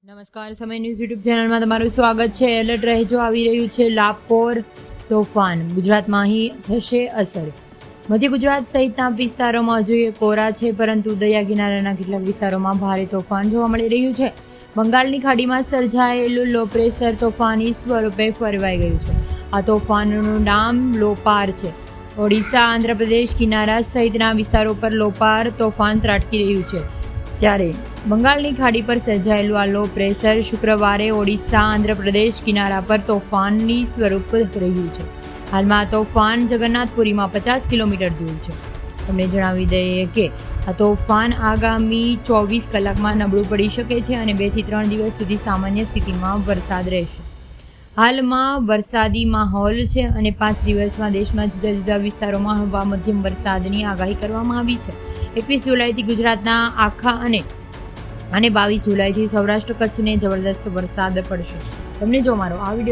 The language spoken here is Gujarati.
નમસ્કાર, સમય ન્યૂઝ યુટ્યુબ ચેનલમાં તમારું સ્વાગત છે. એલર્ટ રહેજો, આવી રહ્યું છે લાપોર તોફાન. ગુજરાતમાં અહીં થશે અસર. મધ્ય ગુજરાત સહિતના વિસ્તારોમાં જોઈએ કોરા છે, પરંતુ દરિયા કિનારાના કેટલાક વિસ્તારોમાં ભારે તોફાન જોવા મળી રહ્યું છે. બંગાળની ખાડીમાં સર્જાયેલું લો પ્રેશર તોફાની સ્વરૂપે ફેરવાઈ ગયું છે. આ તોફાનનું નામ લોપાર છે. ઓડિશા, આંધ્રપ્રદેશ કિનારા સહિતના વિસ્તારો પર લોપાર તોફાન ત્રાટકી રહ્યું છે. ત્યારે બંગાળની ખાડી પર સર્જાયેલું આ લો પ્રેશર શુક્રવારે ઓડિશા, આંધ્રપ્રદેશ કિનારા પર તોફાનની સ્વરૂપ રહ્યું છે. હાલમાં આ તોફાન જગન્નાથપુરીમાં 50 કિલોમીટર દૂર છે. તમને જણાવી દઈએ કે આ તોફાન આગામી 24 કલાકમાં નબળું પડી શકે છે અને 2 થી 3 દિવસ સુધી સામાન્ય સ્થિતિમાં વરસાદ રહેશે. હાલમાં વરસાદી માહોલ છે અને 5 દિવસમાં દેશમાં જુદા જુદા વિસ્તારોમાં હળવા મધ્યમ વરસાદની આગાહી કરવામાં આવી છે. 21 જુલાઈથી ગુજરાતના આખા અને 22 જુલાઈથી સૌરાષ્ટ્ર કચ્છને જબરદસ્ત વરસાદ પડશે. તમને જો મારો આ વિડીયો